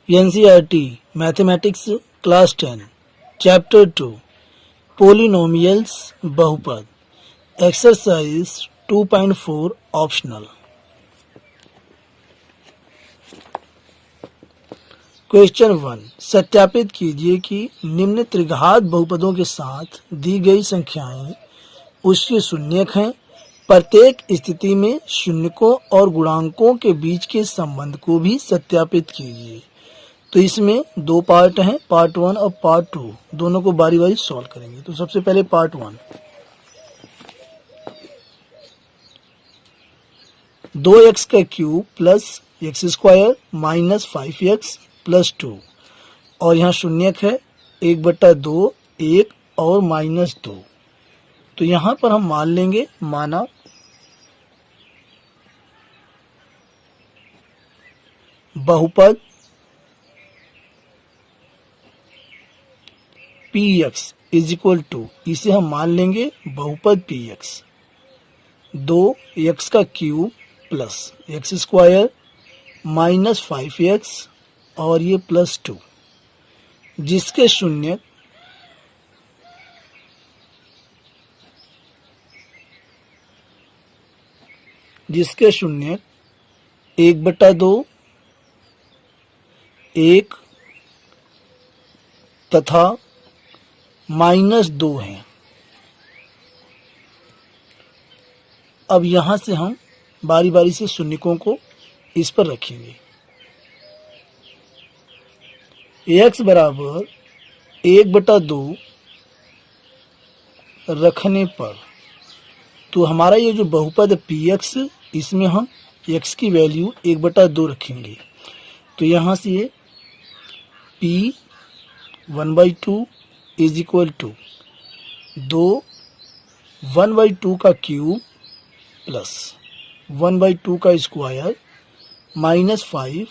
NCERT mathematics class 10 chapter 2 polynomials बहुपद exercise 2.4 optional. Question 1 सत्यापित कीजिए कि निम्न त्रिघात बहुपदों के साथ दी गई संख्याएं उसके शून्यक हैं। प्रत्येक स्थिति में शून्यकों और गुणांकों के बीच के संबंध को भी सत्यापित कीजिए। तो इसमें दो पार्ट हैं, पार्ट 1 और पार्ट 2, दोनों को बारी बारी सॉल्व करेंगे। तो सबसे पहले पार्ट 1, 2x का cube plus x square minus 5x plus 2 और यहाँ शून्यक है 1/2 1 और -2। तो यहाँ पर हम मान लेंगे, माना बहुपद px इज इक्वल टू, इसे हम मान लेंगे बहुपद px 2x का cube plus x square minus 5x और ये प्लस 2 जिसके शून्य जिसके शून्य 1/2 1 तथा -2 हैं। अब यहां से हम बारी बारी से शून्यकों को इस पर रखेंगे। x बराबर 1/2 रखने पर तो हमारा ये जो बहुपद है px, इसमें हम x की वैल्यू 1/2 रखेंगे। तो यहाँ से ये p 1/2 इज इक्वल टू 1/2 का क्यूब प्लस 1/2 का square minus 5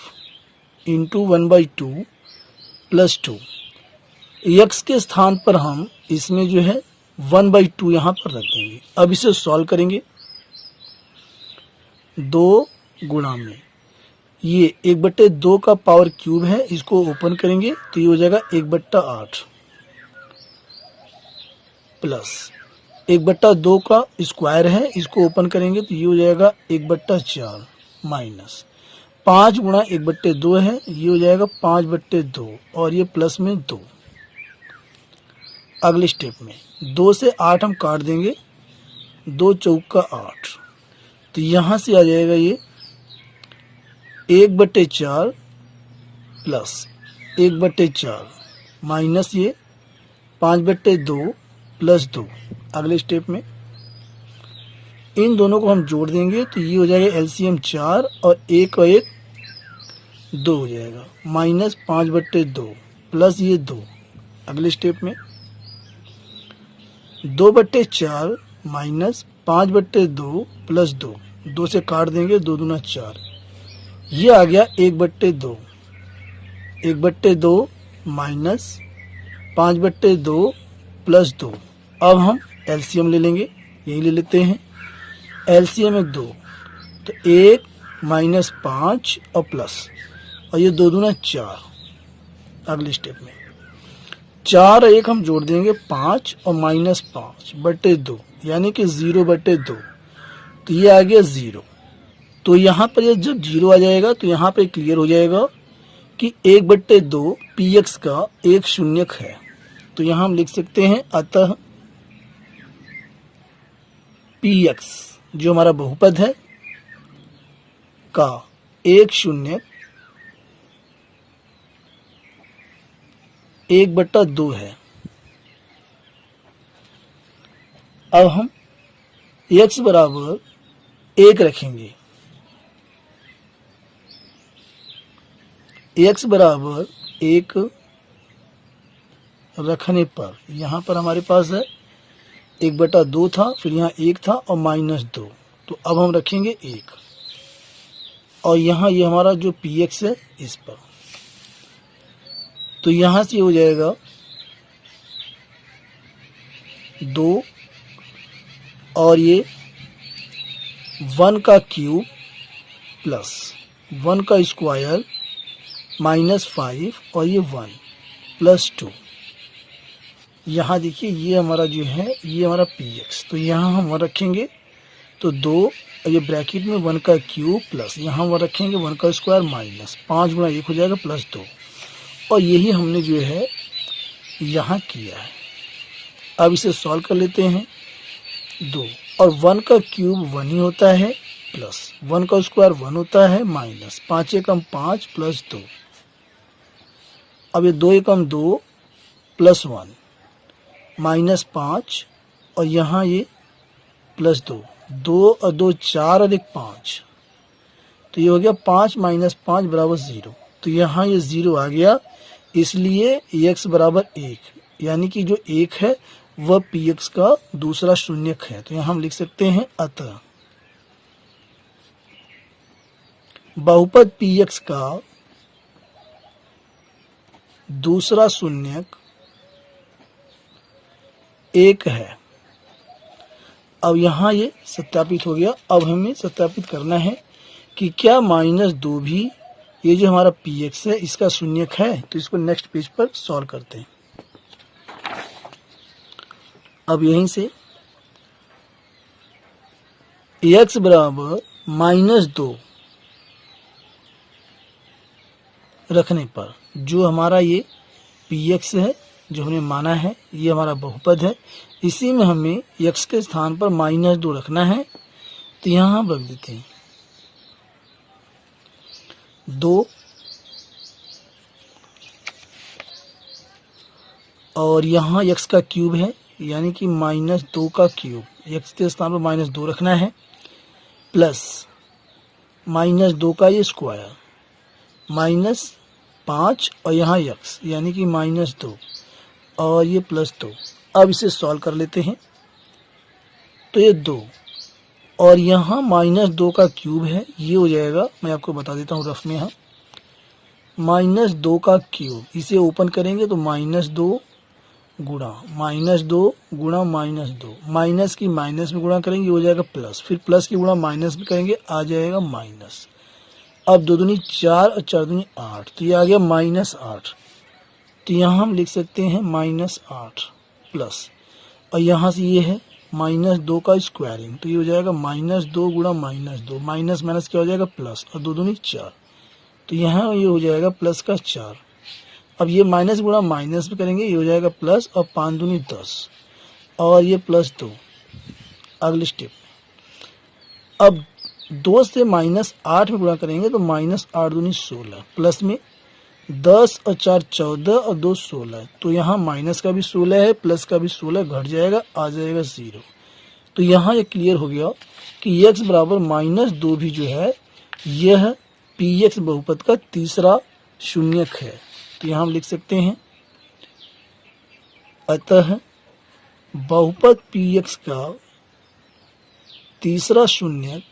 into 1/2 plus 2। x के स्थान पर हम इसमें जो है 1/2 यहाँ पर रख देंगे। अब इसे सॉल्व करेंगे। 2 गुणा में ये 1/2 का पावर क्यूब है, इसको ओपन करेंगे तो ये हो जाएगा 1/8 प्लस 1/2 का स्क्वायर है, इसको ओपन करेंगे तो ये हो जाएगा 1/4 माइनस 5 गुणा 1/2 है, ये हो जाएगा 5/2 और ये प्लस में 2। अगले स्टेप में 2 से 8 हम काट देंगे, 2 चौका 8, तो यहाँ से आ जाएगा ये 1/4 प्लस 1/4 माइनस ये 5/2 प्लस 2। अगले स्टेप में इन दोनों को हम जोड़ देंगे तो ये हो जाएगा एलसीएम 4 और 1 और 1 2 हो जाएगा, माइनस 5/2 प्लस ये 2। अगले स्टेप में 2/4 माइनस 5/2 प्लस 2, 2 से काट देंगे, 2 दूना 4, ये आ गया 1/2, 1/2 माइनस 5/2 प्लस 2। अब हम एलसीएम ले लेंगे, यही ले लेते हैं। एलसीएम है 2, तो 1 माइनस 5 और प्लस, और ये 2 दूना 4। अगले स्टेप में 4 और 1 हम जोड़ देंगे 5 और माइनस 5/2 यानी कि 0/2, तो ये आ गया 0। तो यहाँ पर ये जब 0 आ जाएगा तो यहाँ पे क्लियर हो जाएगा कि 1/2 px का एक शून्यक है। तो यहाँ हम लिख सकते हैं अतः px जो हमारा बहुपद है का एक शून्यक 1/2 है। अब हम x बराबर 1 रखेंगे। x बराबर 1 रखने पर यहाँ पर हमारे पास है 1/2 था, फिर यहाँ 1 था और -2, तो अब हम रखेंगे 1 और यहाँ ये हमारा जो px है इस पर, तो यहाँ से हो जाएगा 2 और ये 1 का क्यूब प्लस 1 का स्क्वायर -5 और ये 1 +2। यहाँ देखिए ये हमारा जो है ये हमारा px, तो यहाँ हम 1 रखेंगे तो 2 और ये ब्रैकेट में 1 का क्यूब प्लस यहाँ 1 रखेंगे 1 का स्क्वायर माइनस 5 गुणा 1 हो जाएगा +2। और यही हमने जो है यहाँ किया है। अब इसे सॉल्व कर लेते हैं। 2 और 1 का क्यूब 1 ही होता है प्लस 1 का स्क्वायर 1 होता है माइनस 5 एकम 5 +2। अब ये 2 एकम 2 +1 -5 और यहाँ ये +2, 2 और 2 4 और 1 5, तो ये हो गया 5 - 5 = 0। तो यहाँ ये 0 आ गया, इसलिए x = 1, यानी कि जो 1 है वह px का दूसरा शून्यक है। तो यहाँ हम लिख सकते हैं अतः बहुपद px का दूसरा शून्यक 1 है। अब यहाँ ये सत्यापित हो गया। अब हमें सत्यापित करना है कि क्या -2 भी ये जो हमारा px है इसका शून्यक है। तो इसको नेक्स्ट पेज पर सॉल्व करते हैं। अब यहीं से x = -2 रखने पर जो हमारा ये px है जो हमने माना है ये हमारा बहुपद है, इसी में हमें x के स्थान पर -2 रखना है। तो यहाँ हम रख देते हैं 2 और यहाँ x का क्यूब है यानी कि -2 का क्यूब, x के स्थान पर -2 रखना है प्लस -2 का ये स्क्वायर -5 और यहाँ x यानी कि -2 और ये +2। अब इसे सॉल्व कर लेते हैं। तो ये 2 और यहाँ -2 का क्यूब है, ये हो जाएगा, मैं आपको बता देता हूँ रफ में। यहाँ -2 का क्यूब, इसे ओपन करेंगे तो -2 गुणा -2 गुणा -2, माइनस की माइनस में गुणा करेंगे हो जाएगा प्लस, फिर प्लस की गुणा माइनस में करेंगे आ जाएगा माइनस। अब 2 दूनी 4 और 4 दूनी 8, तो ये आ गया -8। तो यहाँ हम लिख सकते हैं -8 प्लस, और यहाँ से ये है -2 का स्क्वायरिंग, तो ये हो जाएगा -2 गुणा -2, माइनस माइनस क्या हो जाएगा प्लस, और 2 दूनी 4, तो यहाँ ये हो जाएगा प्लस का 4। अब ये माइनस गुणा माइनस में करेंगे ये हो जाएगा प्लस, और 5 दूनी 10 और ये +2 अगले स्टेप में। अब 2 से -8 में गुणा करेंगे तो -8 दूनी 16, प्लस में 10 और 4 14 और 2 16, तो यहाँ माइनस का भी 16 है प्लस का भी 16, घट जाएगा आ जाएगा 0। तो यहाँ ये क्लियर हो गया कि x = -2 भी जो है यह px बहुपद का तीसरा शून्यक है। तो यहाँ हम लिख सकते हैं अतः बहुपद px का तीसरा शून्यक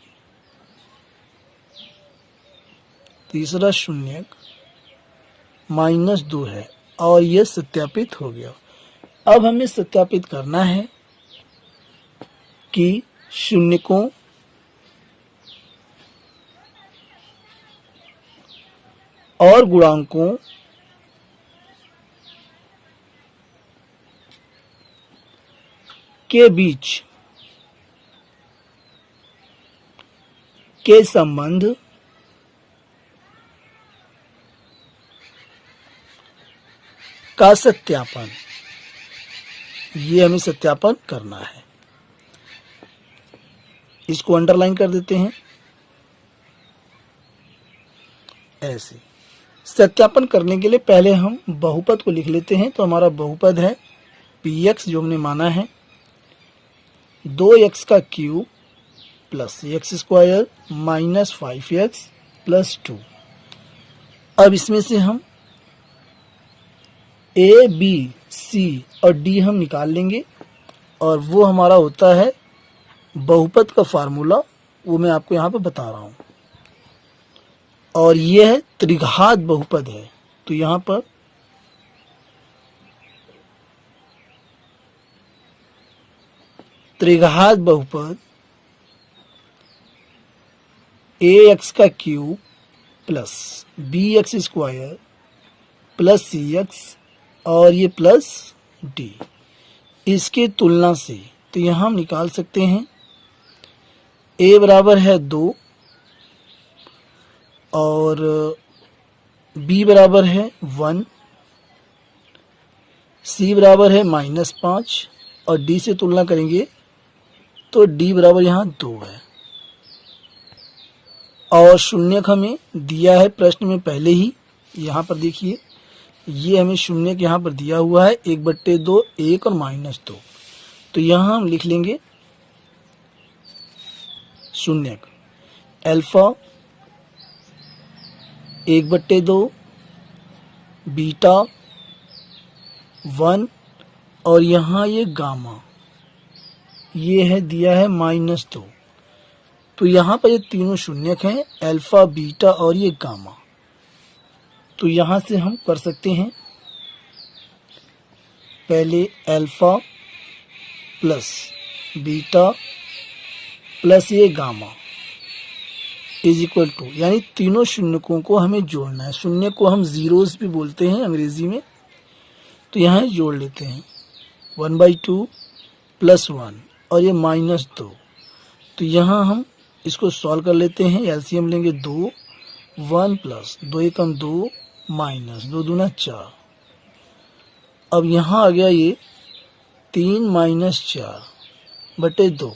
-2 है, और यह सत्यापित हो गया। अब हमें सत्यापित करना है कि शून्यकों और गुणांकों के बीच के संबंध का सत्यापन, ये हमें सत्यापन करना है। इसको अंडरलाइन कर देते हैं ऐसे। सत्यापन करने के लिए पहले हम बहुपद को लिख लेते हैं। तो हमारा बहुपद है px जो हमने माना है 2x का क्यूब प्लस x² -5x + 2। अब इसमें से हम a, b, c और d हम निकाल लेंगे, और वो हमारा होता है बहुपद का फार्मूला, वो मैं आपको यहाँ पे बता रहा हूँ। और ये है त्रिघात बहुपद है। तो यहाँ पर त्रिघात बहुपद ax का cube plus b x square plus c x और ये प्लस डी, इसके तुलना से तो यहाँ हम निकाल सकते हैं a बराबर है 2 और b बराबर है 1, c बराबर है -5 और d से तुलना करेंगे तो d बराबर यहाँ 2 है। और शून्यक हमें दिया है प्रश्न में पहले ही, यहाँ पर देखिए ये हमें शून्यक यहाँ पर दिया हुआ है 1/2, 1 और -2। तो यहाँ हम लिख लेंगे शून्यक अल्फा 1/2, बीटा 1 और यहाँ ये गामा ये है दिया है -2। तो यहाँ पर ये तीनों शून्यक हैं, अल्फा, बीटा और ये गामा। तो यहाँ से हम कर सकते हैं पहले अल्फा प्लस बीटा प्लस ये गामा इज इक्वल टू, यानी तीनों शून्यकों को हमें जोड़ना है। शून्य को हम जीरोस भी बोलते हैं अंग्रेजी में। तो यहाँ जोड़ लेते हैं 1/2 प्लस 1 और ये -2। तो यहाँ हम इसको सॉल्व कर लेते हैं, एलसीएम लेंगे 2, 1 प्लस 2 एकम 2 माइनस 2 दूना 4। अब यहाँ आ गया ये 3 - 4/2।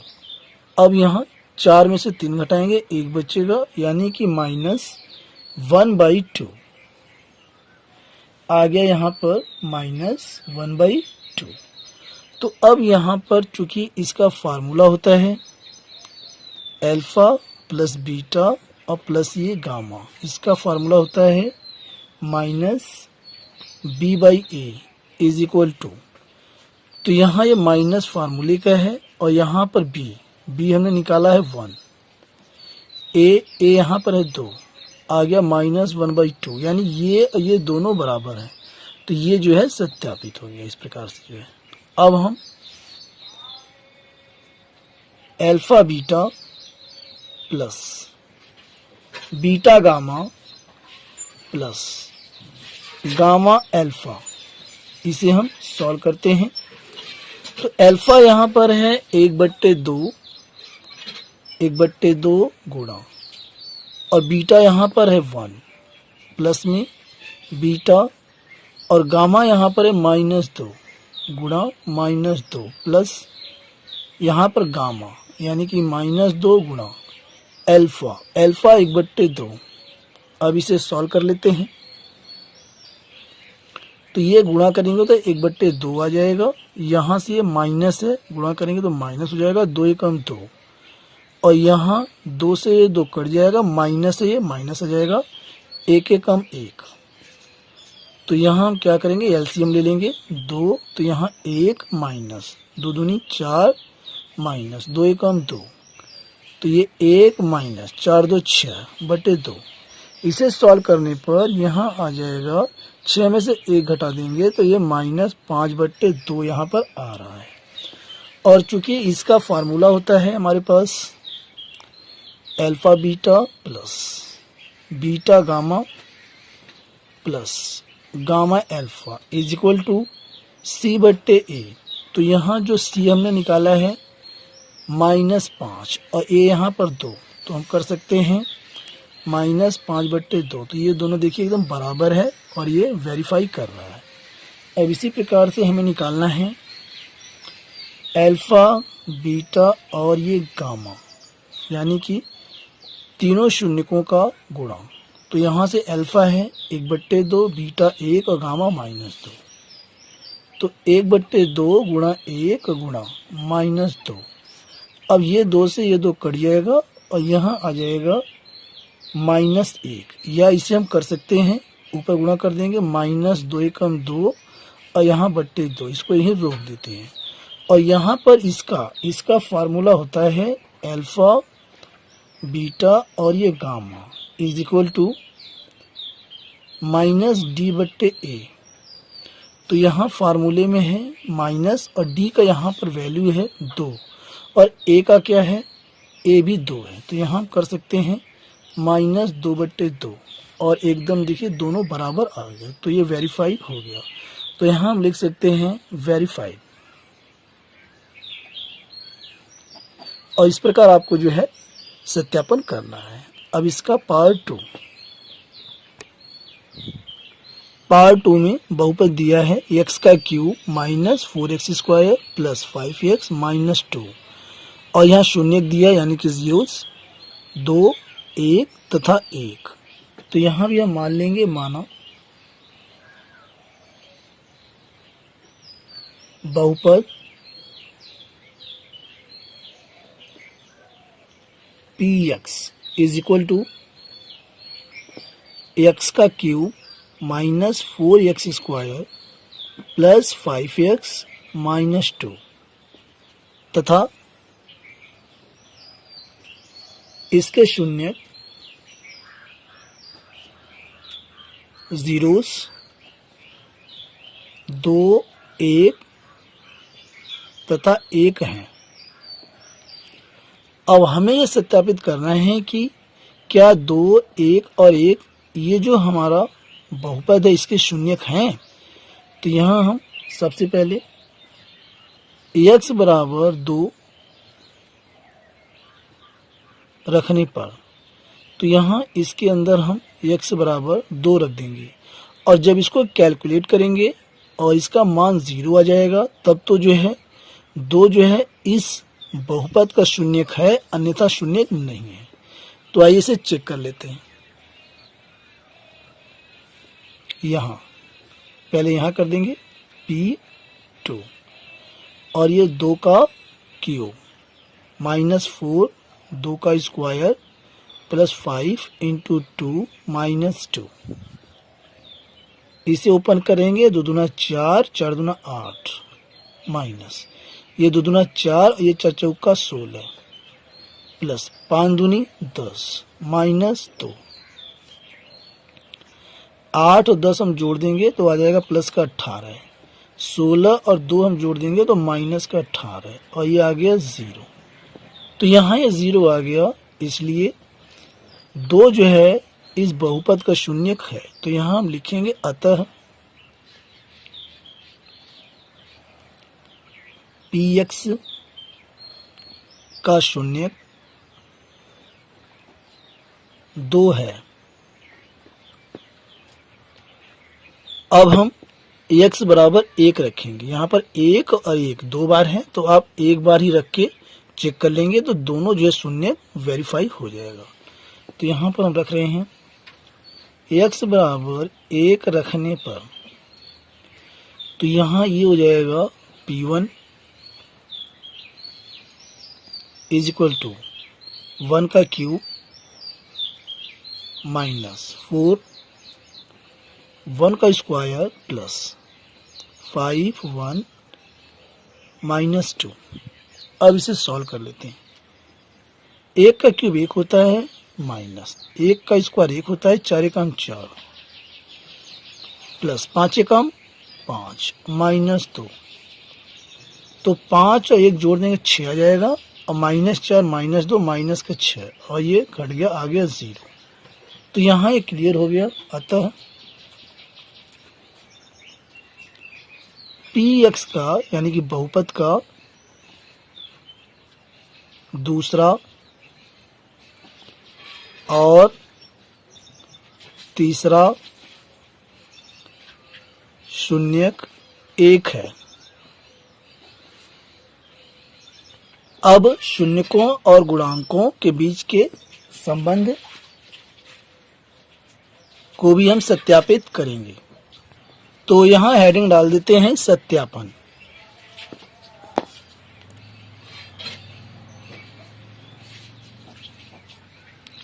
अब यहाँ 4 में से 3 घटाएंगे, 1 बचेगा यानी कि -1/2 आ गया यहाँ पर -1/2। तो अब यहाँ पर चूंकि इसका फार्मूला होता है अल्फा प्लस बीटा और प्लस ये गामा, इसका फार्मूला होता है -b/a इज इक्वल टू, तो यहाँ ये माइनस फार्मूले का है और यहाँ पर b हमने निकाला है 1, a यहाँ पर है 2, आ गया -1/2, यानी ये दोनों बराबर हैं। तो ये जो है सत्यापित हो गया इस प्रकार से जो है। अब हम alpha beta plus beta gamma plus gamma alpha, इसे हम सॉल्व करते हैं। तो अल्फा यहाँ पर है 1/2 गुणा और बीटा यहाँ पर है 1 प्लस में बीटा और गामा यहाँ पर है -2 गुणा -2 प्लस यहाँ पर गामा यानी कि -2 गुणा अल्फा 1/2। अब इसे सॉल्व कर लेते हैं। तो ये गुणा करेंगे तो 1/2 आ जाएगा, यहाँ से ये माइनस है, गुणा करेंगे तो माइनस हो जाएगा, 2 एकम 2 और यहाँ 2 से ये 2 कट जाएगा, माइनस से ये माइनस आ जाएगा, 1 एकम 1। तो यहाँ हम क्या करेंगे, एलसीएम ले लेंगे 2, तो यहाँ 1 माइनस 2 दूनी 4 माइनस 2 एकम 2, तो ये 1 माइनस 4 2 6/2। इसे सॉल्व करने पर यहाँ आ जाएगा 6 में से 1 घटा देंगे तो ये -5/2 यहाँ पर आ रहा है। और चूंकि इसका फार्मूला होता है हमारे पास alpha beta plus beta gamma plus gamma alpha is equal to c/a। तो यहाँ जो c हमने निकाला है -5 और a यहाँ पर 2, तो हम कर सकते हैं -5/2। तो ये दोनों देखिए एकदम बराबर है और ये वेरीफाई कर रहा है। अब इसी प्रकार से हमें निकालना है अल्फा बीटा और ये गामा, यानी कि तीनों शून्यकों का गुणा। तो यहाँ से अल्फा है 1/2, बीटा 1 और गामा -2। तो 1/2 गुणा 1 गुणा -2। अब ये 2 से ये 2 कट जाएगा और यहाँ आ जाएगा -1, या इसे हम कर सकते हैं ऊपर गुणा कर देंगे -2 एकम 2 और यहाँ /2, इसको यहीं रोक देते हैं। और यहाँ पर इसका फार्मूला होता है अल्फा बीटा और ये gamma is equal to -d/a। तो यहाँ फार्मूले में है माइनस और d का यहाँ पर वैल्यू है 2 और a का क्या है, a भी 2 है। तो यहाँ हम कर सकते हैं माइनस 2/2 और एकदम देखिए दोनों बराबर आ गए, तो ये वेरीफाइड हो गया। तो यहाँ हम लिख सकते हैं वेरीफाइड। और इस प्रकार आपको जो है सत्यापन करना है। अब इसका पार्ट टू में बहुपद दिया है x का cube minus 4x² plus 5x minus 2 और यहाँ शून्य दिया यानी कि जीरोस 2, 1 तथा 1। तो यहाँ भी हम मान लेंगे माना बहुपद px is equal to x का cube minus 4x² plus 5x minus 2 तथा इसके शून्य जीरोस 2, 1 तथा 1 हैं। अब हमें यह सत्यापित करना है कि क्या 2, 1 और 1 ये जो हमारा बहुपद है इसके शून्यक हैं। तो यहाँ हम सबसे पहले x बराबर 2 रखने पर तो यहाँ इसके अंदर हम x बराबर 2 रख देंगे और जब इसको कैलकुलेट करेंगे और इसका मान 0 आ जाएगा तब तो जो है 2 जो है इस बहुपद का शून्यक है, अन्यथा शून्यक नहीं है। तो आइए इसे चेक कर लेते हैं। यहाँ पहले यहाँ कर देंगे P2 और ये 2 का क्यूब माइनस 4 2 का स्क्वायर प्लस 5 इंटू 2 माइनस 2। इसे ओपन करेंगे 2 दूना 4 4 दूना 8 माइनस ये 2 दूना 4 ये 4 चौका 16 प्लस 5 दूनी 10 माइनस 2। 8 और 10 हम जोड़ देंगे तो आ जाएगा प्लस का 18। 16 और 2 हम जोड़ देंगे तो माइनस का 18 और ये आ गया 0। तो यहाँ ये 0 आ गया, इसलिए 2 जो है इस बहुपद का शून्यक है। तो यहाँ हम लिखेंगे अतः px का शून्यक 2 है। अब हम x बराबर 1 रखेंगे। यहाँ पर 1 और 1 2 बार है तो आप एक बार ही रख के चेक कर लेंगे तो दोनों जो है शून्य वेरीफाई हो जाएगा। तो यहाँ पर हम रख रहे हैं x बराबर 1 रखने पर तो यहाँ ये हो जाएगा P1 इज इक्वल टू 1 का क्यूब माइनस 4 1 का स्क्वायर प्लस 5 1 माइनस 2। अब इसे सॉल्व कर लेते हैं। 1 का क्यूब 1 होता है माइनस 1 का स्क्वायर 1 होता है, 4 एकम 4 प्लस 5 एकम 5 माइनस 2। तो 5 और 1 जोड़ देंगे 6 आ जाएगा और माइनस 4 माइनस 2 माइनस का 6 और ये घट गया आ गया 0। तो यहाँ ये क्लियर हो गया। अतः px का यानी कि बहुपद का दूसरा और तीसरा शून्यक 1 है। अब शून्यकों और गुणांकों के बीच के संबंध को भी हम सत्यापित करेंगे। तो यहाँ हेडिंग डाल देते हैं सत्यापन।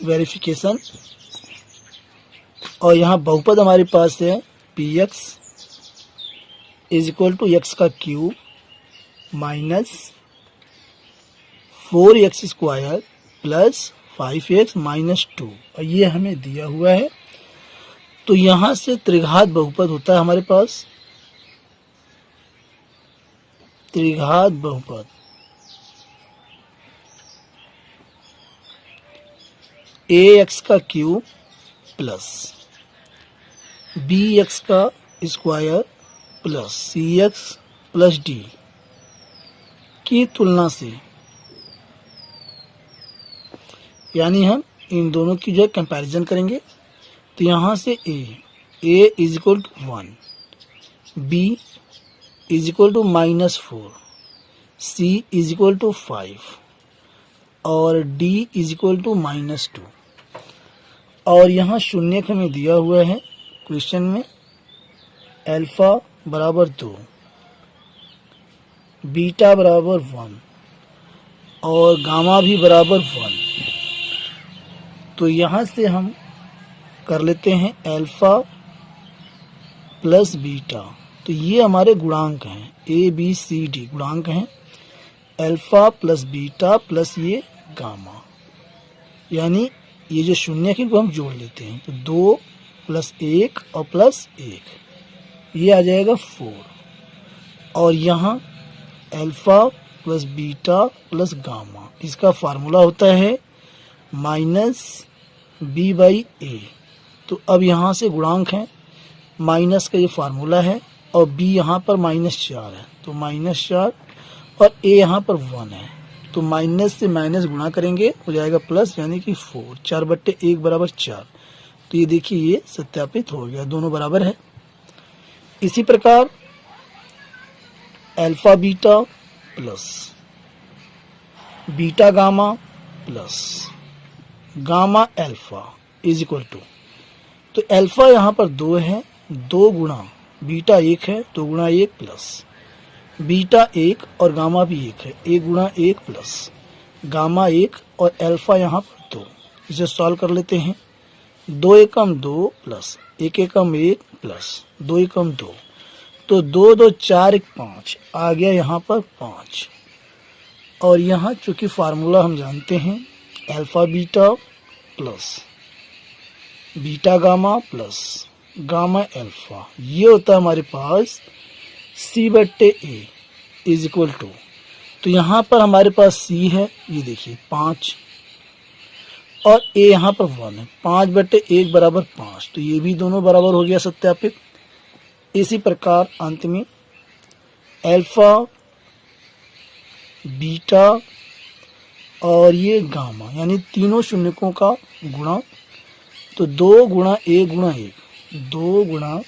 वेरिफिकेशन। और यहाँ बहुपद हमारे पास है px is equal to x का cube minus 4x square plus 5x minus 2 और ये हमें दिया हुआ है। तो यहाँ से त्रिघात बहुपद होता है हमारे पास। त्रिघात बहुपद ए एक्स का क्यूब प्लस बी एक्स का square plus c x plus D की तुलना से, यानी हम इन दोनों की जो है कंपैरिजन करेंगे। तो यहाँ से a is equal to 1, b is equal to -4, c is equal to 5 और डी इज इक्वल टू -2। और यहाँ शून्य हमें दिया हुआ है क्वेश्चन में, अल्फा बराबर 2, बीटा बराबर 1 और गामा भी बराबर 1। तो यहाँ से हम कर लेते हैं अल्फा प्लस बीटा। तो ये हमारे गुणांक हैं, ए बी सी डी गुणांक हैं, अल्फा प्लस बीटा प्लस ये गामा, यानी ये जो शून्य है वो हम जोड़ लेते हैं। तो 2 + 1 और +1, ये आ जाएगा 4। और यहाँ alpha plus beta plus gamma, इसका फार्मूला होता है -b/a। तो अब यहाँ से गुणांक है, माइनस का ये फार्मूला है और b यहाँ पर -4 है, तो -4 और a यहाँ पर 1 है। तो माइनस से माइनस गुणा करेंगे हो जाएगा प्लस, यानी कि 4, 4/1 बराबर 4। तो ये देखिए ये सत्यापित हो गया, दोनों बराबर है। इसी प्रकार alpha beta plus beta gamma plus gamma alpha is equal to, तो अल्फा यहाँ पर 2 है, 2 गुणा बीटा 1 है, 2 गुणा 1 प्लस बीटा 1 और गामा भी 1 है, 1 गुणा 1 प्लस गामा 1 और अल्फा यहाँ पर 2। इसे सॉल्व कर लेते हैं। 2 एकम 2 प्लस 1 एकम 1 प्लस 2 एकम 2, तो 2 2 4 1 5 आ गया यहाँ पर 5। और यहाँ चूंकि फार्मूला हम जानते हैं alpha beta plus beta gamma plus gamma alpha, ये होता है हमारे पास c/a इज इक्वल टू, तो यहाँ पर हमारे पास c है, ये देखिए 5 और a यहाँ पर 1 है, 5/1 बराबर 5। तो ये भी दोनों बराबर हो गया सत्यापित। इसी प्रकार अंत में अल्फा बीटा और ये गामा, यानी तीनों शून्यकों का गुणा, तो 2 गुणा 1 गुणा 1, 2 गुणा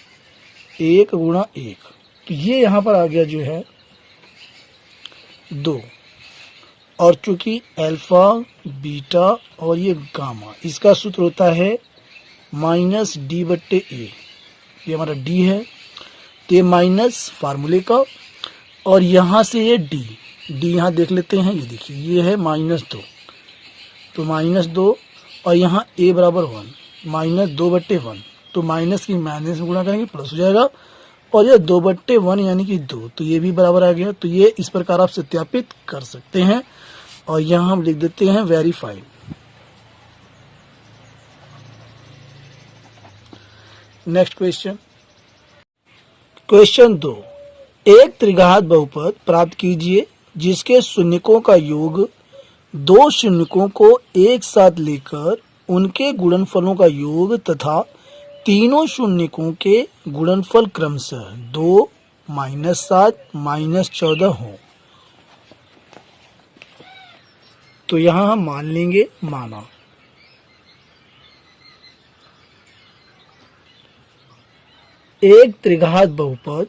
1 गुणा 1, तो ये यहाँ पर आ गया जो है 2। और चूंकि अल्फा बीटा और ये गामा, इसका सूत्र होता है -d/a, ये हमारा d है, तो ये माइनस फार्मूले का, और यहाँ से ये d यहाँ देख लेते हैं, ये देखिए ये है -2, तो -2 और यहाँ a बराबर 1, -2/1, तो माइनस की माइनस में गुणा करेंगे प्लस हो जाएगा, और ये 2/1 यानी कि 2, तो ये भी बराबर आ गया। तो ये इस प्रकार आप सत्यापित कर सकते हैं। और यहाँ हम लिख देते हैं वेरीफाइड। नेक्स्ट क्वेश्चन, क्वेश्चन 2, एक त्रिघात बहुपद प्राप्त कीजिए जिसके शून्यकों का योग 2 शून्यकों को एक साथ लेकर उनके गुणनफलों का योग तथा तीनों शून्यकों के गुणनफल क्रमशः 2, -7, -14 हो। तो यहाँ हम मान लेंगे, माना एक त्रिघात बहुपद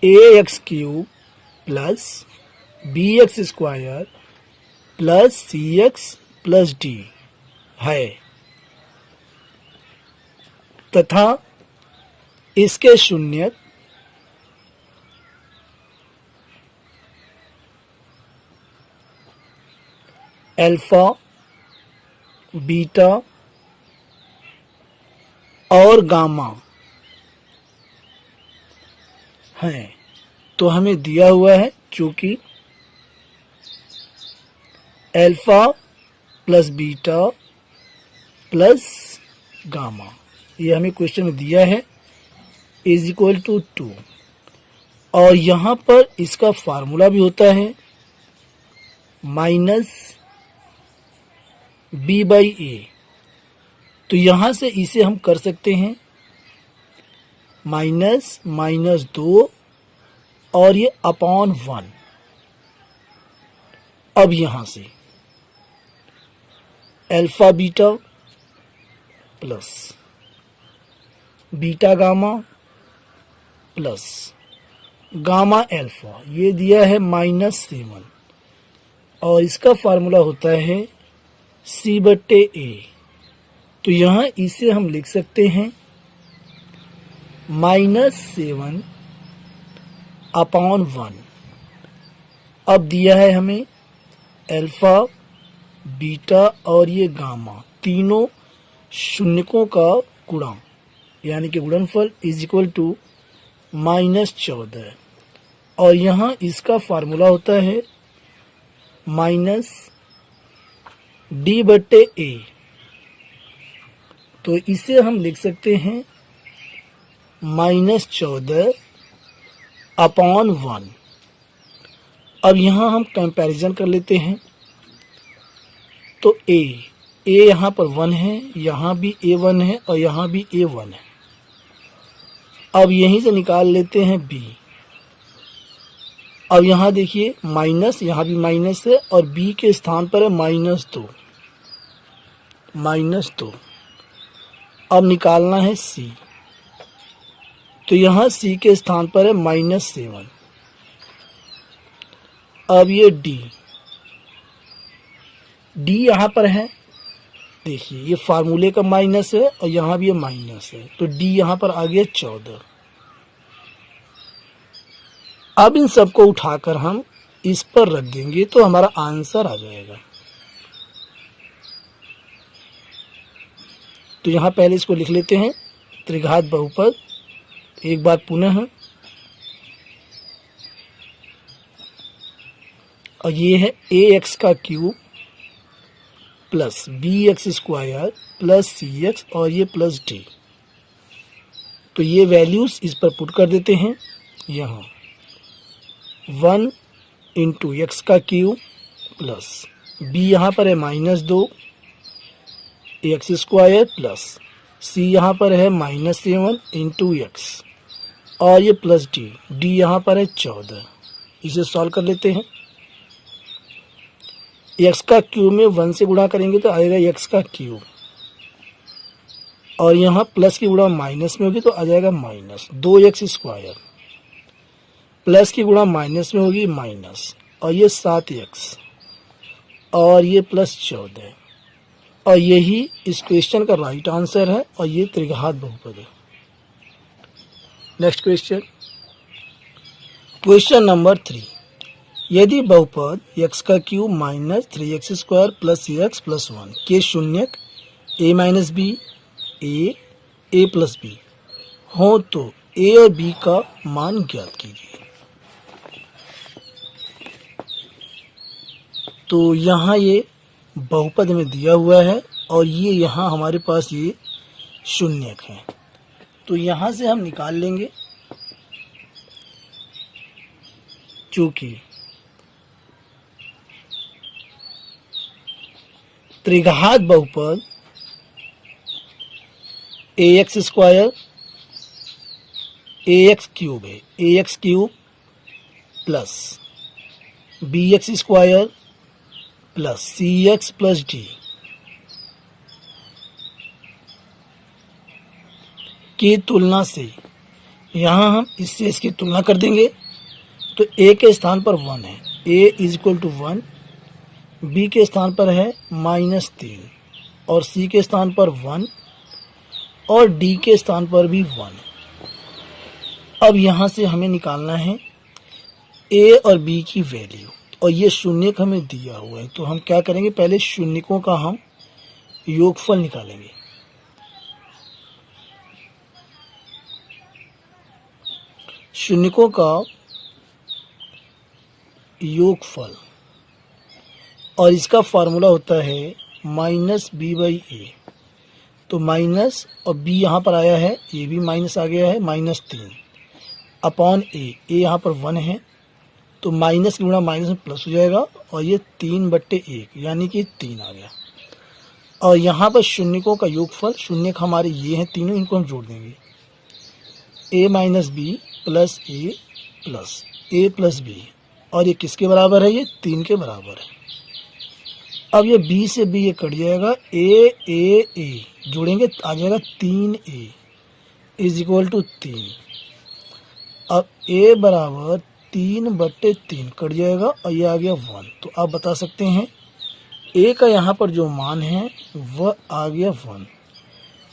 ax³ plus bx² plus cx plus d है तथा इसके शून्य अल्फा बीटा और गामा है। तो हमें दिया हुआ है चूंकि alpha plus beta plus gamma, ये हमें क्वेश्चन में दिया है। Is equal to 2। और यहाँ पर इसका फार्मूला भी होता है माइनस बी बाई ए। तो यहाँ से इसे हम कर सकते हैं माइनस माइनस 2 और ये अपॉन 1। अब यहाँ से alpha beta plus beta gamma plus gamma alpha, ये दिया है -7 और इसका फार्मूला होता है C/A। तो यहाँ इसे हम लिख सकते हैं -7 अपॉन 1। अब दिया है हमें अल्फा बीटा और ये गामा, तीनों शून्यकों का गुणा यानी कि गुणनफल इज इक्वल टू -14। और यहाँ इसका फार्मूला होता है -D/A। तो इसे हम लिख सकते हैं -14 अपॉन 1। अब यहाँ हम कंपैरिजन कर लेते हैं। तो ए यहाँ पर 1 है, यहाँ भी A1 है और यहाँ भी A1 है। अब यहीं से निकाल लेते हैं B। अब यहाँ देखिए माइनस, यहाँ भी माइनस है और B के स्थान पर है -2। अब निकालना है C। तो यहाँ C के स्थान पर है -7। अब ये D यहाँ पर है, देखिए ये फार्मूले का माइनस है और यहाँ भी ये माइनस है, तो D यहाँ पर आ गया 14। अब इन सबको उठाकर हम इस पर रख देंगे तो हमारा आंसर आ जाएगा। तो यहाँ पहले इसको लिख लेते हैं त्रिघात बहुपद एक बार पुनः। और ये है ax का cube plus bx square plus cx और ये प्लस d। तो ये वैल्यूज इस पर पुट कर देते हैं। यहाँ 1 इंटू एक्स का क्यूब प्लस b यहाँ पर है -2 एक्स स्क्वायर प्लस c यहाँ पर है -7 इंटू एक्स और ये प्लस d यहाँ पर है 14। इसे सॉल्व कर लेते हैं। एक्स का क्यूब में 1 से गुणा करेंगे तो आएगा एक्स का क्यूब और यहाँ प्लस की गुणा माइनस में होगी तो आ जाएगा -2x स्क्वायर, प्लस की गुणा माइनस में होगी माइनस और ये 7x और ये प्लस 14। और यही इस क्वेश्चन का राइट आंसर है और ये त्रिघात बहुपद है। Next question, question number 3। यदि बहुपद x का cube -3x square plus x plus 1 के शून्यक a minus b a plus b हो तो a और b का मान ज्ञात कीजिए। तो यहाँ ये बहुपद में दिया हुआ है और ये यहाँ हमारे पास ये शून्यक है, तो यहाँ से हम निकाल लेंगे। चूंकि त्रिघात बहुपद ax स्क्वायर ax क्यूब है, ax cube plus bx square plus cx plus d की तुलना से यहाँ हम इससे इसकी तुलना कर देंगे। तो a के स्थान पर 1 है, a is equal to 1, b के स्थान पर है -3 और c के स्थान पर 1 और d के स्थान पर भी 1। अब यहाँ से हमें निकालना है a और b की वैल्यू और ये शून्यक हमें दिया हुआ है। तो हम क्या करेंगे, पहले शून्यकों का हम योगफल निकालेंगे। शून्यकों का योगफल और इसका फार्मूला होता है -b/a। तो माइनस, और b यहाँ पर आया है, ये भी माइनस आ गया है, -3 अपॉन ए यहाँ पर 1 है, तो माइनस गुणा माइनस में प्लस हो जाएगा, और ये 3/1 यानी कि 3 आ गया। और यहाँ पर शून्यकों का योगफल, शून्यक हमारे ये हैं तीनों, इनको हम जोड़ देंगे, a minus b plus a plus b, और ये किसके बराबर है, ये 3 के बराबर है। अब ये b से b ये कट जाएगा, ए जोड़ेंगे आ जाएगा 3a इज इक्वल टू 3। अब a बराबर 3/3 कट जाएगा, और ये आ गया 1। तो आप बता सकते हैं a का यहाँ पर जो मान है वह आ गया 1।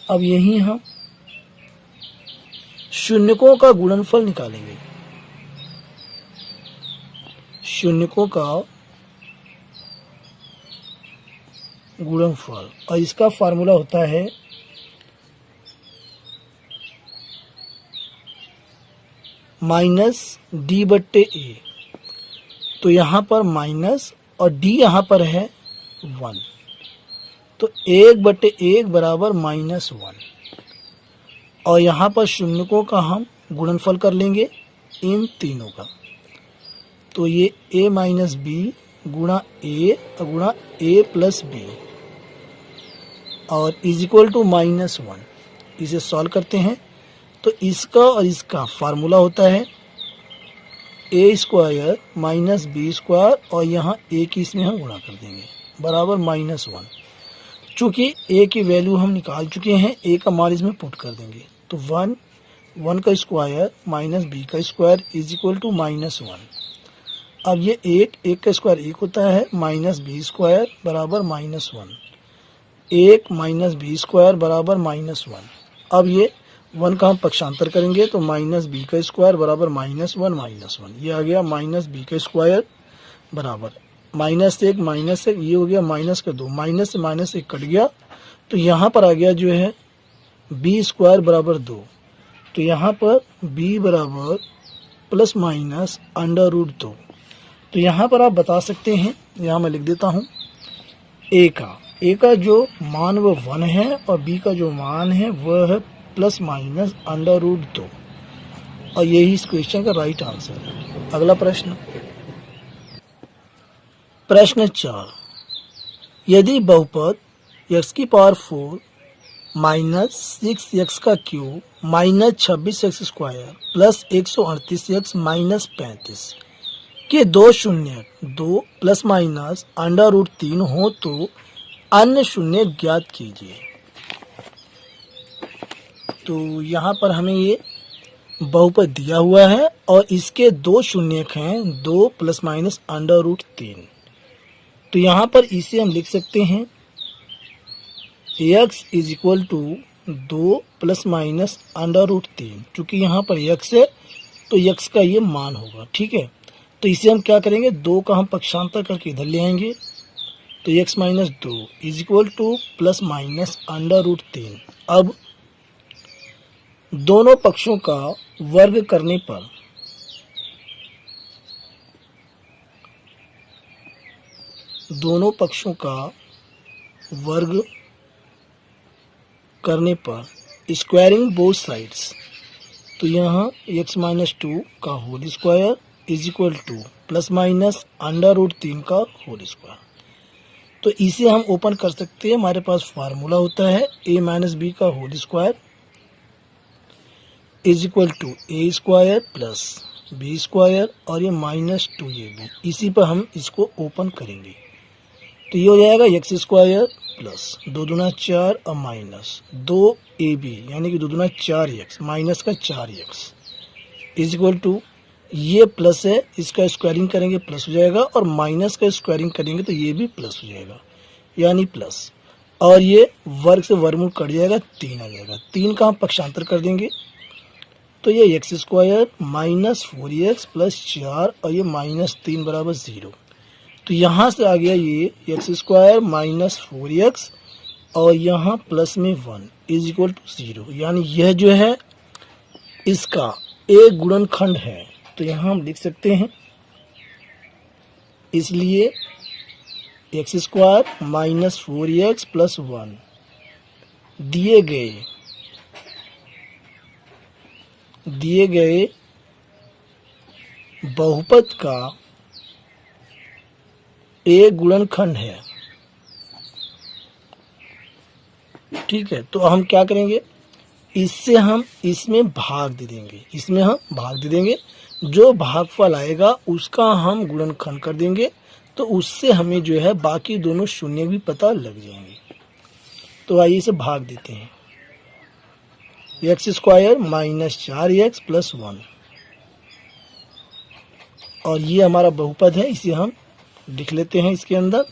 अब यही हम शून्यकों का गुणनफल निकालेंगे। शून्यकों का गुणनफल, और इसका फार्मूला होता है -d/a। तो यहाँ पर माइनस और d यहाँ पर है 1, तो 1/1 बराबर -1। और यहाँ पर शून्यकों का हम गुणनफल कर लेंगे इन तीनों का, तो ये a माइनस बी गुणा a प्लस बी, और इज इक्वल टू -1। इसे सॉल्व करते हैं तो इसका और इसका फार्मूला होता है a² माइनस b², और यहाँ a की इसमें हम गुणा कर देंगे बराबर -1। चूँकि a की वैल्यू हम निकाल चुके हैं, a का मान इसमें पुट कर देंगे, तो 1 का स्क्वायर माइनस b का स्क्वायर इज इक्वल टू -1। अब ये 1 का स्क्वायर 1 होता है, माइनस b² बराबर -1, 1 माइनस b² बराबर -1। अब ये 1 का हम पक्षांतर करेंगे, तो माइनस b का स्क्वायर बराबर -1, ये आ गया माइनस b का स्क्वायर बराबर -1 ये हो गया -2, माइनस से -1 कट गया, तो यहाँ पर आ गया जो है b² बराबर 2। तो यहाँ पर b बराबर प्लस माइनस √2। तो यहाँ पर आप बता सकते हैं, यहाँ मैं लिख देता हूँ, a का जो मान वह 1 है, और b का जो मान है वह है प्लस माइनस √2, और यही इस क्वेश्चन का राइट आंसर है। अगला प्रश्न, प्रश्न 4, यदि बहुपद x⁴ -6x का क्यूब -26x² प्लस 138x -35 के दो शून्य 2 प्लस माइनस √3 हो तो अन्य शून्य ज्ञात कीजिए। तो यहाँ पर हमें ये बहुपद दिया हुआ है, और इसके दो शून्यक हैं 2 प्लस माइनस √3। तो यहाँ पर इसे हम लिख सकते हैं x is equal to 2 plus minus √3। चूँकि यहाँ पर x है तो x का ये मान होगा, ठीक है। तो इसे हम क्या करेंगे, 2 का हम पक्षांतर करके इधर ले आएंगे, तो x minus 2 is equal to plus minus √3। अब दोनों पक्षों का वर्ग करने पर स्क्वायरिंग बोथ साइड्स, तो यहाँ x माइनस 2 का whole square is equal to plus minus √3 का होल स्क्वायर। तो इसे हम ओपन कर सकते हैं, हमारे पास फार्मूला होता है a माइनस बी का whole square is equal to a² plus b², और ये -2ab। इसी पर हम इसको ओपन करेंगे, तो ये हो जाएगा x² प्लस 2 दूना 4 और माइनस 2ab, यानी कि 2 दूना 4x माइनस का 4x इज इक्वल टू, ये प्लस है, इसका स्क्वायरिंग करेंगे प्लस हो जाएगा, और माइनस का स्क्वायरिंग करेंगे तो ये भी प्लस हो जाएगा, यानी प्लस, और ये वर्ग से वर्गमूल कट जाएगा, 3 आ जाएगा। 3 का हम पक्षांतर कर देंगे, तो ये x² माइनस 4x प्लस 4, और ये -3 बराबर 0। तो यहाँ से आ गया ये x² माइनस 4x, और यहाँ प्लस में 1 इज इक्वल टू 0, यानी यह जो है इसका एक गुणनखंड है। तो यहाँ हम लिख सकते हैं, इसलिए x² माइनस 4x प्लस 1 दिए गए बहुपद का एक गुणनखंड है। ठीक है, तो हम क्या करेंगे, इससे हम इसमें भाग दे देंगे, जो भागफल आएगा उसका हम गुणनखंड कर देंगे, तो उससे हमें जो है बाकी दोनों शून्य भी पता लग जाएंगे। तो आइए इसे भाग देते हैं। x² माइनस 4x प्लस 1, और ये हमारा बहुपद है, इसे हम लिख लेते हैं इसके अंदर।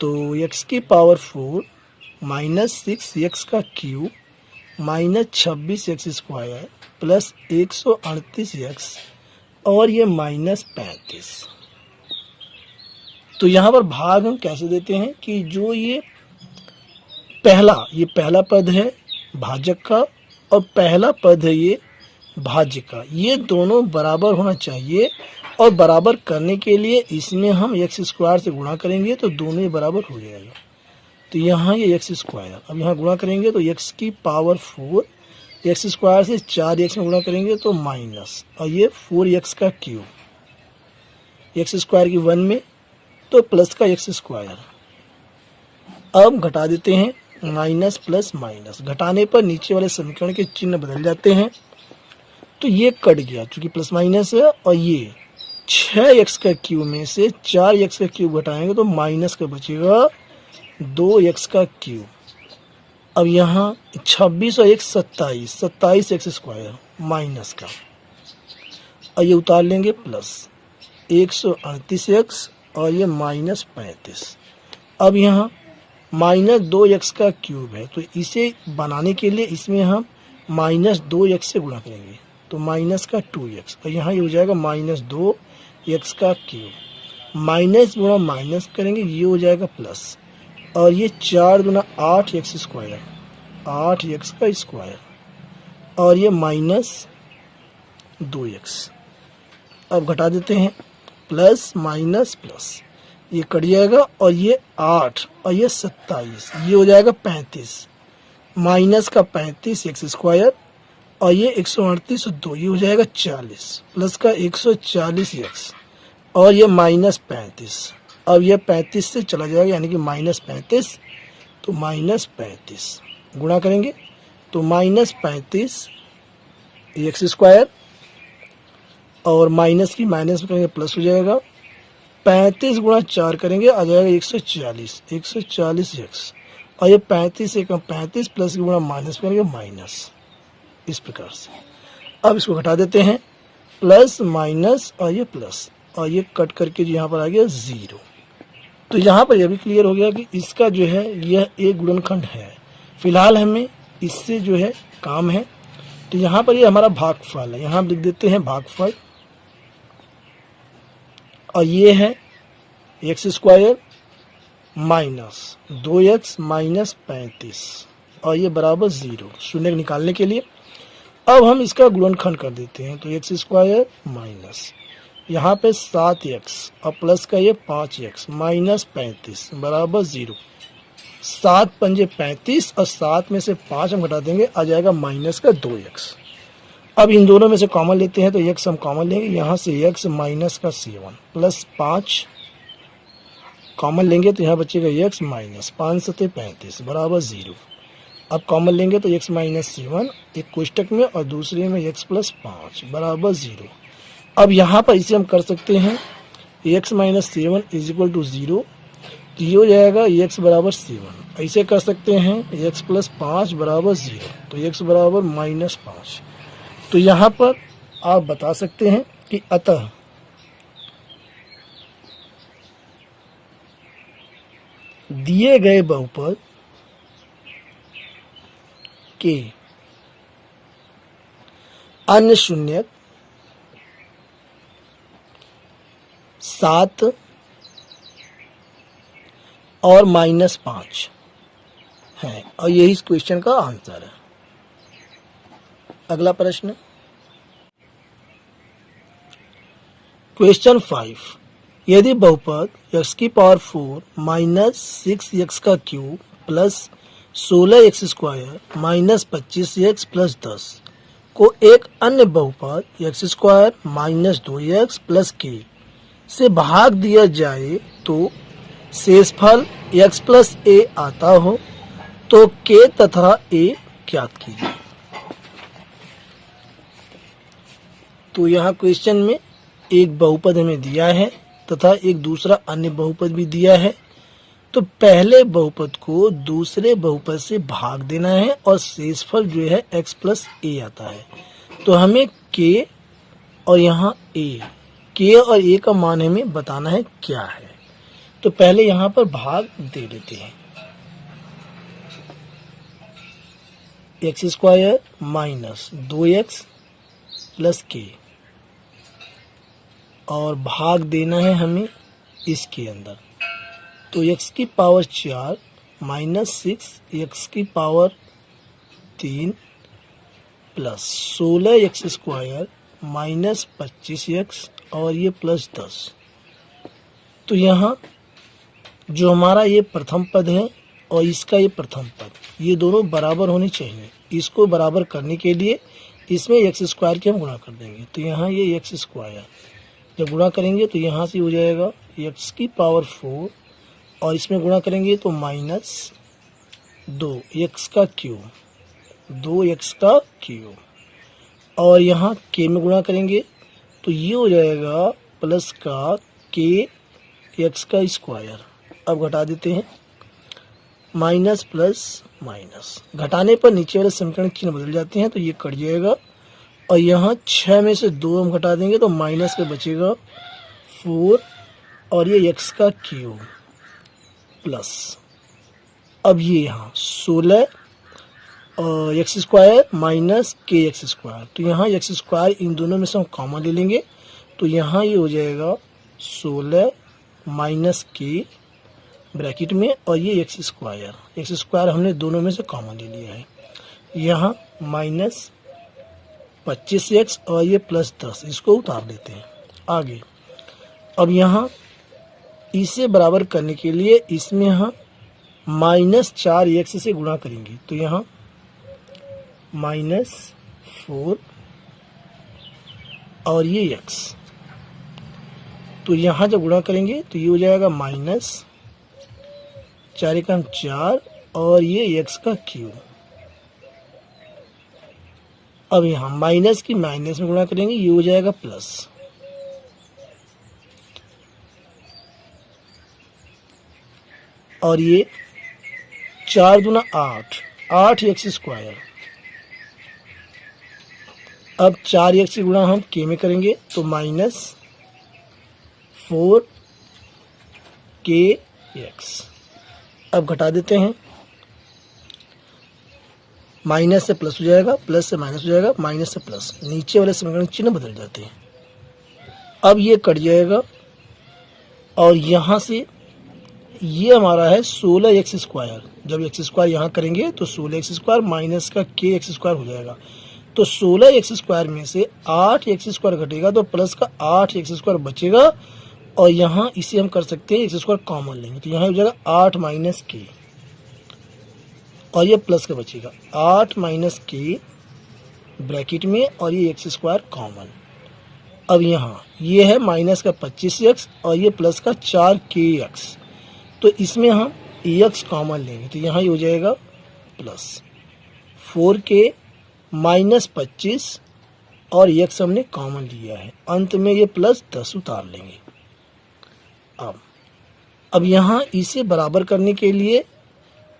तो x⁴ minus 6x³ minus 26x² plus 138x और ये माइनस 35। तो यहाँ पर भाग हम कैसे देते हैं कि जो ये पहला पद है भाजक का और पहला पद है ये भाज्य का, ये दोनों बराबर होना चाहिए, और बराबर करने के लिए इसमें हम x² से गुणा करेंगे तो दोनों ही बराबर हो जाएगा। तो यहाँ ये x², अब यहाँ गुणा करेंगे तो x⁴ x² से 4x में गुणा करेंगे तो माइनस, और ये 4x³ x² की 1 में तो प्लस का x²। अब घटा देते हैं, माइनस प्लस माइनस, घटाने पर नीचे वाले समीकरण के चिन्ह बदल जाते हैं। तो ये कट गया चूंकि प्लस माइनस है, और ये 6x³ में से 4x³ घटाएंगे तो माइनस का बचेगा 2x³। अब यहाँ 26 और 1 27x² माइनस का, और ये उतार लेंगे प्लस 138x और ये माइनस 35। अब यहाँ माइनस 2x³ है, तो इसे बनाने के लिए इसमें हम माइनस 2x से गुणा करेंगे तो माइनस का 2x, और यहाँ ये हो जाएगा माइनस 2x³। माइनस गुणा माइनस करेंगे, ये हो जाएगा प्लस, और ये 4 गुना 8x², 8x², और ये माइनस 2x। अब घटा देते हैं, प्लस माइनस प्लस, ये कट जाएगा, और ये 8 और ये 27, ये हो जाएगा 35, माइनस का 35x², और ये 138 और 2, ये हो जाएगा 40, प्लस का 140x, और ये माइनस 35। अब ये 35 से चला जाएगा यानी कि माइनस 35, तो माइनस 35 गुणा करेंगे तो माइनस 35 x², और माइनस की माइनस में करेंगे प्लस हो जाएगा, 35 गुणा 4 करेंगे आ जाएगा 140x, और ये 35 से कम 35 प्लस गुणा माइनस करेंगे माइनस, इस प्रकार से। अब इसको घटा देते हैं, प्लस माइनस और ये प्लस, और ये कट करके जो यहाँ पर आ गया 0। तो यहाँ पर यह भी क्लियर हो गया कि इसका जो है यह एक गुणनखंड है। फिलहाल हमें इससे जो है काम है, तो यहाँ पर ये हमारा भागफल है, यहाँ लिख देते हैं भागफल, और ये है x² माइनस 2x माइनस 35, और ये बराबर 0, शून्य निकालने के लिए। अब हम इसका गुणनखंड कर देते हैं, तो x² माइनस यहाँ पे 7x और प्लस का ये 5x माइनस 35 बराबर 0। 7 पंजे 35 और 7 में से 5 हम घटा देंगे, आ जाएगा माइनस का 2x। अब इन दोनों में से कॉमन लेते हैं तो x हम कॉमन लेंगे, यहाँ से x माइनस का 7 प्लस 5 कॉमन लेंगे तो यहाँ बचेगा x माइनस 5 सत्ते 35 बराबर 0। अब कॉमन लेंगे तो x माइनस 7 एक कोष्टक में और दूसरे में x प्लस 5 बराबर 0। अब यहाँ पर इसे हम कर सकते हैं x minus 7 is equal to 0, तो ये हो जाएगा x बराबर 7। ऐसे कर सकते हैं x प्लस 5 बराबर 0, तो x बराबर माइनस 5। तो यहाँ पर आप बता सकते हैं कि अतः दिए गए बहुपद के अन्य शून्यक 7 और माइनस 5 है, और यही इस क्वेश्चन का आंसर है। अगला प्रश्न क्वेश्चन 5, यदि बहुपद x⁴ minus 6x³ plus 16x² minus 25x plus 10 को एक अन्य बहुपद x² minus 2x plus k से भाग दिया जाए तो शेषफल x प्लस a आता हो तो k तथा a ज्ञात कीजिए। तो यहाँ क्वेश्चन में एक बहुपद हमें दिया है तथा एक दूसरा अन्य बहुपद भी दिया है। तो पहले बहुपद को दूसरे बहुपद से भाग देना है और शेषफल जो है x प्लस a आता है। तो हमें k और यहाँ a, k और a का मान हमें बताना है क्या है। तो पहले यहाँ पर भाग दे देते हैं। x² minus 2x plus k और भाग देना है हमें इसके अंदर। तो x की पावर 4 माइनस 6 x की power 3 plus 16x² minus 25x और ये प्लस 10। तो यहाँ जो हमारा ये प्रथम पद है और इसका ये प्रथम पद, ये दोनों बराबर होने चाहिए। इसको बराबर करने के लिए इसमें x² के हम गुणा कर देंगे। तो यहाँ ये x² जब गुणा करेंगे तो यहाँ से हो जाएगा x की पावर 4 और इसमें गुणा करेंगे तो माइनस 2x का क्यूब, 2x का क्यूब और यहाँ k में गुणा करेंगे तो ये हो जाएगा प्लस का k x का स्क्वायर। अब घटा देते हैं, माइनस प्लस माइनस, घटाने पर नीचे वाले समीकरण चिन्ह बदल जाते हैं तो ये कट जाएगा और यहाँ 6 में से 2 हम घटा देंगे तो माइनस का बचेगा 4 और ये x का क्यूब प्लस, अब ये यहाँ 16 और x² माइनस kx²। तो यहाँ x² इन दोनों में से हम कॉमन ले लेंगे तो यहाँ ये हो जाएगा 16 माइनस k ब्रैकेट में और ये x² हमने दोनों में से कॉमन ले लिया है। यहाँ माइनस 25x और ये प्लस 10, इसको उतार देते हैं आगे। अब यहाँ इसे बराबर करने के लिए इसमें हम माइनस 4x से गुणा करेंगे तो यहाँ माइनस 4 और ये x, तो यहाँ जब गुणा करेंगे तो ये हो जाएगा माइनस 4 एकम 4 और ये x का क्यूब। अब यहाँ माइनस की माइनस में गुणा करेंगे, ये हो जाएगा प्लस, और ये 4 दूना 8, 8x²। अब 4x की गुणा हम k में करेंगे तो माइनस 4kx। अब घटा देते हैं, माइनस से प्लस हो जाएगा, प्लस से माइनस हो जाएगा, माइनस से प्लस, नीचे वाले समीकरण चिन्ह बदल जाते हैं। अब ये कट जाएगा और यहाँ से ये हमारा है 16x²। जब x² यहाँ करेंगे तो 16x² माइनस का kx² हो जाएगा। तो 16x² में से 8x² घटेगा तो प्लस का 8x² बचेगा और यहाँ इसे हम कर सकते हैं x² कॉमन लेंगे तो यहाँ हो जाएगा 8 माइनस k और ये प्लस का बचेगा 8 माइनस k ब्रैकेट में और ये x² कॉमन। अब यहाँ ये है माइनस का 25x और ये प्लस का 4kx, तो इसमें हम x कॉमन लेंगे तो यहाँ ये हो जाएगा प्लस 4k माइनस 25 और x हमने कॉमन लिया है, अंत में ये प्लस 10 उतार लेंगे। अब यहाँ इसे बराबर करने के लिए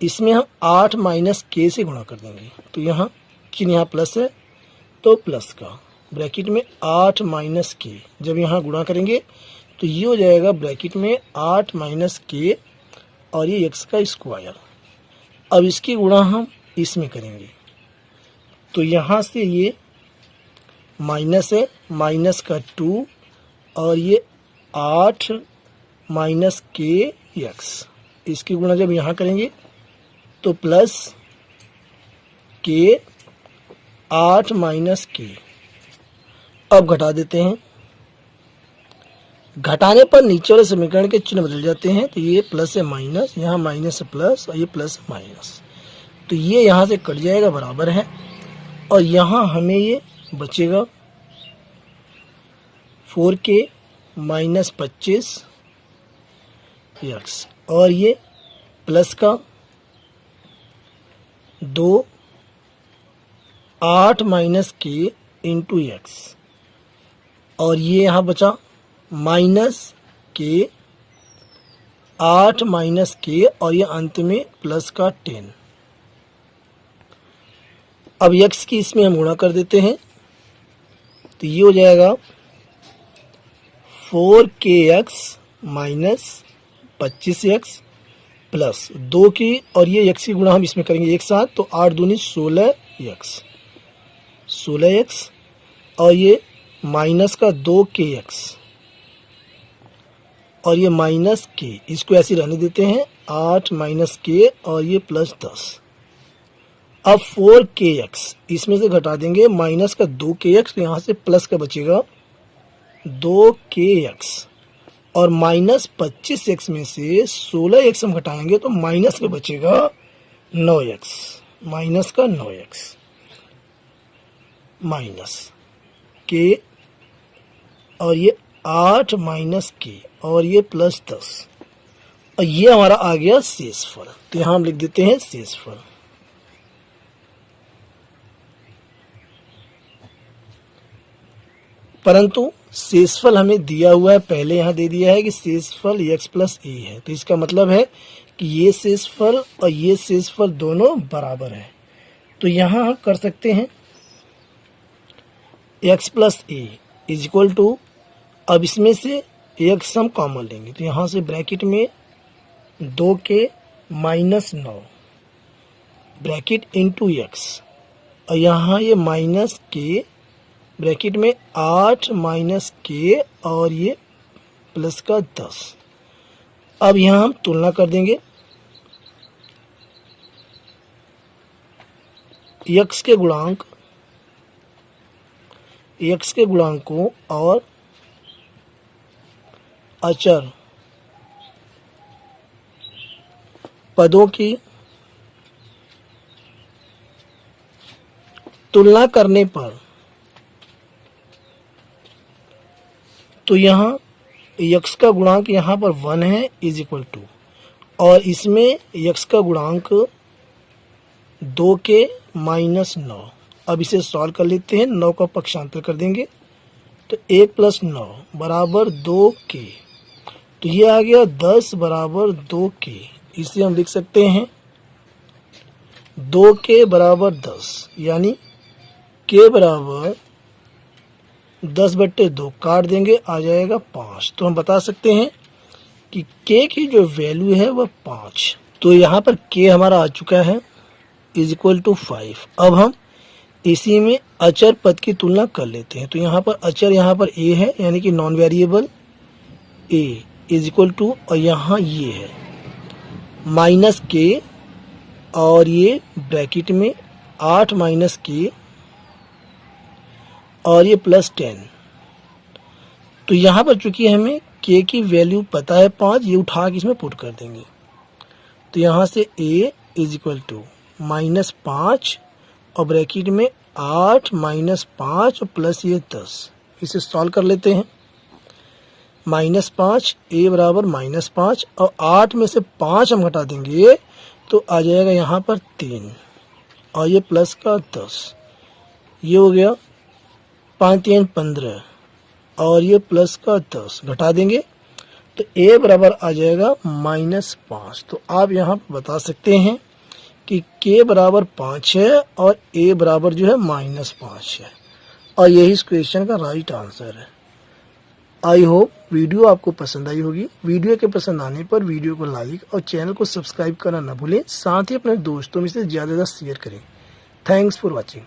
इसमें हम 8 माइनस k से गुणा कर देंगे तो यहाँ चिन्ह यहाँ प्लस है तो प्लस का ब्रैकेट में 8 माइनस k, जब यहाँ गुणा करेंगे तो ये हो जाएगा ब्रैकेट में 8 माइनस k और ये x का स्क्वायर। अब इसकी गुणा हम इसमें करेंगे तो यहाँ से ये माइनस है, माइनस का 2 और ये 8 माइनस kx, इसकी गुणा जब यहाँ करेंगे तो प्लस k 8 माइनस k। अब घटा देते हैं, घटाने पर नीचे वाले समीकरण के चिन्ह बदल जाते हैं तो ये प्लस है माइनस, यहाँ माइनस है प्लस और ये प्लस है माइनस। तो ये यहाँ से कट जाएगा, बराबर है। और यहाँ हमें ये बचेगा 4k माइनस 25 x, और ये प्लस का 2 8 माइनस k इंटू एक्स, और ये यहाँ बचा माइनस k 8 माइनस k, और ये अंत में प्लस का 10। अब x की इसमें हम गुणा कर देते हैं, तो ये हो जाएगा 4kx माइनस 25x प्लस 2 की, और ये x की गुणा हम इसमें करेंगे एक साथ, तो 8 दूनी 16x, और ये माइनस का 2kx, और ये माइनस k, इसको ऐसे रहने देते हैं 8 माइनस k, और ये प्लस 10। अब 4kx इसमें से घटा देंगे माइनस का 2kx, तो यहाँ से प्लस का बचेगा 2kx, और माइनस 25x में से 16x हम घटाएंगे तो माइनस का बचेगा 9x, माइनस का 9x माइनस k, और ये 8 माइनस k, और ये प्लस 10, और ये हमारा आ गया शेषफल। तो यहाँ हम लिख देते हैं शेषफल। परंतु शेषफल हमें दिया हुआ है, पहले यहाँ दे दिया है कि शेषफल x प्लस a है, तो इसका मतलब है कि ये शेषफल और ये शेषफल दोनों बराबर है। तो यहाँ हम कर सकते हैं x plus a is equal to, अब इसमें से x हम कॉमन लेंगे, तो यहाँ से ब्रैकेट में 2k minus 9 bracket into x, और यहाँ ये माइनस k ब्रैकेट में 8 माइनस k, और ये प्लस का 10। अब यहाँ हम तुलना कर देंगे, x के गुणांकों और अचर पदों की तुलना करने पर, तो यहाँ x का गुणांक यहाँ पर 1 है इज इक्वल टू, और इसमें x का गुणांक 2k माइनस 9। अब इसे सॉल्व कर लेते हैं, 9 का पक्षांतर कर देंगे तो 1 प्लस 9 बराबर 2k, तो ये आ गया 10 बराबर 2k। इसे हम लिख सकते हैं 2k बराबर 10, यानी k बराबर 10/2 काट देंगे, आ जाएगा 5। तो हम बता सकते हैं कि k की जो वैल्यू है वह 5। तो यहाँ पर k हमारा आ चुका है इज इक्वल टू 5। अब हम इसी में अचर पद की तुलना कर लेते हैं। तो यहाँ पर अचर यहाँ पर a है, यानी कि non variable a is equal to, और यहाँ ये है माइनस k, और ये ब्रैकेट में 8 माइनस k, और ये प्लस 10। तो यहाँ पर चूंकि हमें k की वैल्यू पता है 5, ये उठा के इसमें पुट कर देंगे। तो यहाँ से a is equal to minus 5, और ब्रैकेट में 8 माइनस 5 और प्लस ये 10। इसे सॉल्व कर लेते हैं, माइनस 5 a बराबर माइनस 5, और 8 में से 5 हम घटा देंगे तो आ जाएगा यहाँ पर 3, और ये प्लस का 10। ये हो गया 5 3 15, और ये प्लस का 10 घटा देंगे तो a बराबर आ जाएगा माइनस 5। तो आप यहाँ पर बता सकते हैं कि k बराबर 5 है और a बराबर जो है माइनस 5 है, और यही इस क्वेश्चन का राइट आंसर है। आई होप वीडियो आपको पसंद आई होगी। वीडियो के पसंद आने पर वीडियो को लाइक और चैनल को सब्सक्राइब करना न भूलें, साथ ही अपने दोस्तों में से ज़्यादा शेयर करें। Thanks for watching.